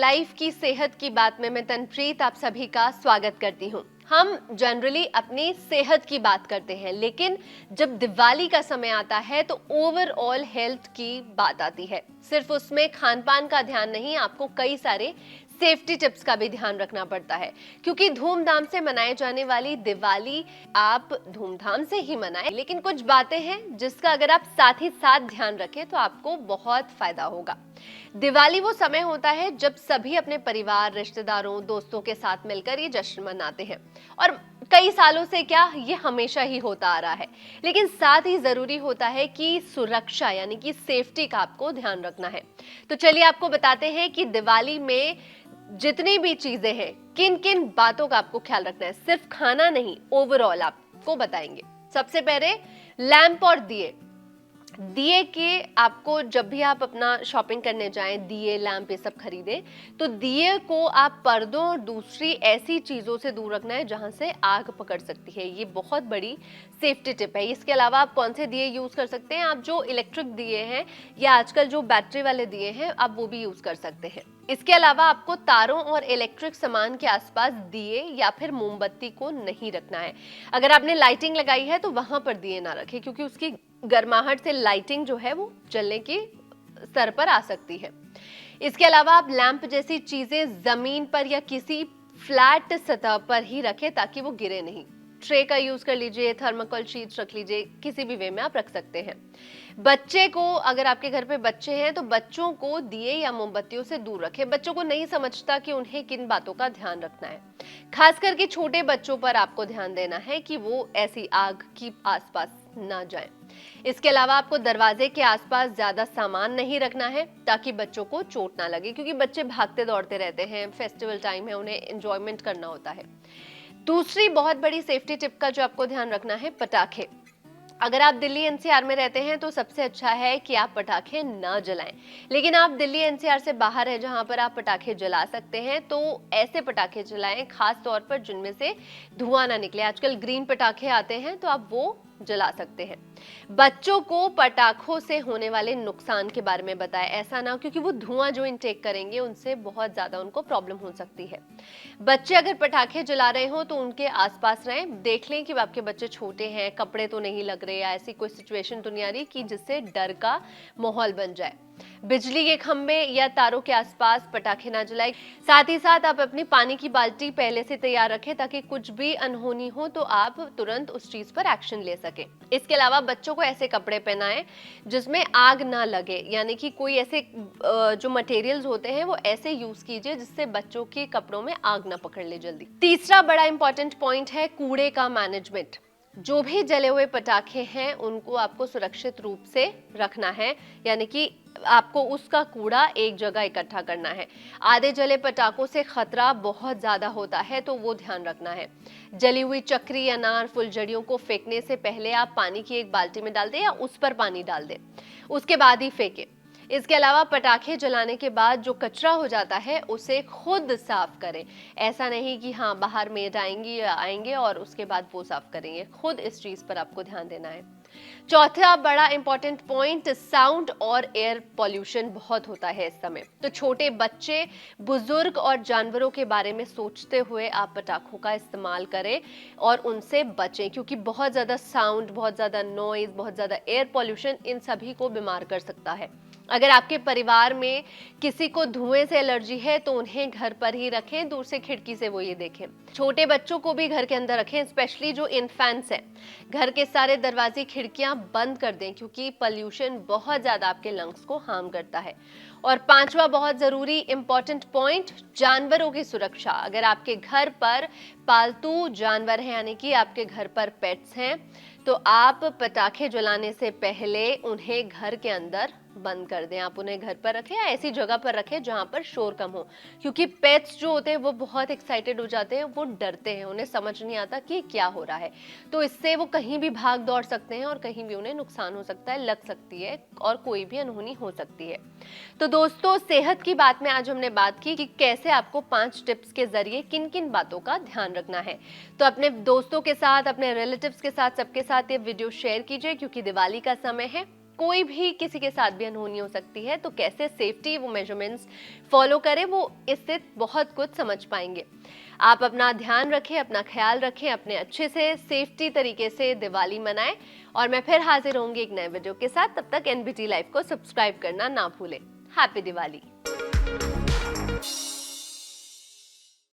Life की सेहत की बात में मैं तनप्रीत आप सभी का स्वागत करती हूँ। हम जनरली अपनी सेहत की बात करते हैं, लेकिन जब दिवाली का समय आता है तो ओवरऑल हेल्थ की बात आती है। सिर्फ उसमें खान पान का ध्यान नहीं, आपको कई सारे सेफ्टी टिप्स का भी ध्यान रखना पड़ता है, क्योंकि धूमधाम से मनाए जाने वाली दिवाली आप धूमधाम से ही मनाएं, लेकिन कुछ बातें हैं जिसका अगर आप साथ ही साथ ध्यान रखें तो आपको बहुत फायदा होगा। दिवाली वो समय होता है जब सभी अपने परिवार, रिश्तेदारों, दोस्तों के साथ मिलकर ये जश्न मनाते हैं, और कई सालों से क्या ये हमेशा ही होता आ रहा है। लेकिन साथ ही जरूरी होता है कि सुरक्षा यानी कि सेफ्टी का आपको ध्यान रखना है। तो चलिए आपको बताते हैं कि दिवाली में जितनी भी चीजें हैं, किन किन बातों का आपको ख्याल रखना है। सिर्फ खाना नहीं, ओवरऑल आपको बताएंगे। सबसे पहले लैंप और दिए। दिए के आपको जब भी आप अपना शॉपिंग करने जाएं, दिए लैंप ये सब खरीदें, तो दिए को आप पर्दों और दूसरी ऐसी चीज़ों से दूर रखना है जहां से आग पकड़ सकती है। ये बहुत बड़ी सेफ्टी टिप है। इसके अलावा आप कौन से दिए यूज़ कर सकते हैं? आप जो इलेक्ट्रिक दिए हैं या आजकल जो बैटरी वाले दिए हैं, आप वो भी यूज़ कर सकते हैं। इसके अलावा आपको तारों और इलेक्ट्रिक सामान के आसपास दिए या फिर मोमबत्ती को नहीं रखना है। अगर आपने लाइटिंग लगाई है तो वहां पर दिए ना रखें, क्योंकि उसकी गर्माहट से लाइटिंग जो है वो जलने की स्तर पर आ सकती है। इसके अलावा आप लैंप जैसी चीजें जमीन पर या किसी फ्लैट सतह पर ही रखें ताकि वो गिरे नहीं। ट्रे का यूज कर लीजिए, थर्माकोल शीट्स रख लीजिए, किसी भी वे में आप रख सकते हैं। बच्चे को, अगर आपके घर पे बच्चे हैं तो बच्चों को दिए या मोमबत्तियों से दूर रखें। बच्चों को नहीं समझता कि उन्हें किन बातों का ध्यान रखना है। खास करके छोटे बच्चों पर आपको ध्यान देना है कि वो ऐसी आग की आसपास ना जाएं। इसके अलावा आपको दरवाजे के आसपास ज्यादा सामान नहीं रखना है ताकि बच्चों को चोट ना लगे, क्योंकि बच्चे भागते दौड़ते रहते हैं, फेस्टिवल टाइम है, उन्हें एंजॉयमेंट करना होता है। दूसरी बहुत बड़ी सेफ्टी टिप का जो आपको ध्यान रखना है, पटाखे। अगर आप दिल्ली एनसीआर में रहते हैं तो सबसे अच्छा है कि आप पटाखे ना जलाएं, लेकिन आप दिल्ली एनसीआर से बाहर है जहां पर आप पटाखे जला सकते हैं तो ऐसे पटाखे जलाएं, खास तौर पर जिनमें से धुआं ना निकले। आजकल ग्रीन पटाखे आते हैं तो आप वो जला सकते हैं। बच्चों को पटाखों से होने वाले नुकसान के बारे में बताएं। ऐसा ना हो, क्योंकि वो धुआं जो इनटेक करेंगे उनसे बहुत ज्यादा उनको प्रॉब्लम हो सकती है। बच्चे अगर पटाखे जला रहे हो तो उनके आसपास रहें। देख लें कि आपके बच्चे छोटे हैं, कपड़े तो नहीं लग रहे, या ऐसी कोई सिचुएशन तो नहीं आ रही कि जिससे डर का माहौल बन जाए। बिजली के खंभे या तारों के आसपास पटाखे ना जलाएं। साथ ही साथ आप अपनी पानी की बाल्टी पहले से तैयार रखें ताकि कुछ भी अनहोनी हो तो आप तुरंत उस चीज पर एक्शन ले सकें। इसके अलावा बच्चों को ऐसे कपड़े पहनाएं जिसमें आग ना लगे, यानी कि कोई ऐसे जो मटेरियल्स होते हैं वो ऐसे यूज कीजिए जिससे बच्चों के कपड़ों में आग ना पकड़ ले जल्दी। तीसरा बड़ा इंपॉर्टेंट पॉइंट है कूड़े का मैनेजमेंट। जो भी जले हुए पटाखे हैं उनको आपको सुरक्षित रूप से रखना है, यानी कि आपको उसका कूड़ा एक जगह इकट्ठा करना है। आधे जले पटाखों से खतरा बहुत ज्यादा होता है तो वो ध्यान रखना है। जली हुई चक्री, अनार, फुलझड़ियों को फेंकने से पहले आप पानी की एक बाल्टी में डाल दें या उस पर पानी डाल दें, उसके बाद ही फेंकें। इसके अलावा पटाखे जलाने के बाद जो कचरा हो जाता है उसे खुद साफ करें। ऐसा नहीं कि हाँ बाहर मेड आएंगी या आएंगे और उसके बाद वो साफ करेंगे। खुद इस चीज पर आपको ध्यान देना है। चौथा बड़ा इंपॉर्टेंट पॉइंट, साउंड और एयर पॉल्यूशन बहुत होता है इस समय। तो छोटे बच्चे, बुजुर्ग और जानवरों के बारे में सोचते हुए आप पटाखों का इस्तेमाल करें और उनसे बचें, क्योंकि बहुत ज्यादा साउंड, बहुत ज्यादा नॉइज, बहुत ज्यादा एयर पॉल्यूशन इन सभी को बीमार कर सकता है। अगर आपके परिवार में किसी को धुएं से एलर्जी है तो उन्हें घर पर ही रखें, दूर से खिड़की से वो ये देखें। छोटे बच्चों को भी घर के अंदर रखें, स्पेशली जो इन्फेंट्स हैं। घर के सारे दरवाजे, खिड़कियां बंद कर दें, क्योंकि पॉल्यूशन बहुत ज्यादा आपके लंग्स को हार्म करता है। और पांचवा बहुत जरूरी इंपॉर्टेंट पॉइंट, जानवरों की सुरक्षा। अगर आपके घर पर पालतू जानवर हैं, यानी कि आपके घर पर पेट्स हैं, तो आप पटाखे जलाने से पहले उन्हें घर के अंदर बंद कर दें। आप उन्हें घर पर रखें या ऐसी जगह पर रखें जहां पर शोर कम हो, क्योंकि पेट्स जो होते हैं वो बहुत एक्साइटेड हो जाते हैं, वो डरते हैं, उन्हें समझ नहीं आता कि क्या हो रहा है। तो इससे वो कहीं भी भाग दौड़ सकते हैं और कहीं भी उन्हें नुकसान हो सकता है, लग सकती है और कोई भी अनहोनी हो सकती है। तो दोस्तों, सेहत की बात में आज हमने बात की कि कैसे आपको 5 टिप्स के जरिए किन किन बातों का ध्यान रखना है। तो अपने दोस्तों के साथ, अपने रिलेटिव्स के साथ, सबके साथ ये वीडियो शेयर कीजिए, क्योंकि दिवाली का समय है कोई भी किसी के साथ भी अनहोनी हो सकती है, तो कैसे सेफ्टी वो मेजरमेंट्स फॉलो करें, वो इससे बहुत कुछ समझ पाएंगे। आप अपना ध्यान रखें, अपना ख्याल रखें, अपने अच्छे से सेफ्टी तरीके से दिवाली मनाएं। और मैं फिर हाजिर होंगी एक नए वीडियो के साथ। तब तक NBT लाइव को सब्सक्राइब करना ना भूलें। हैप्पी दिवाली।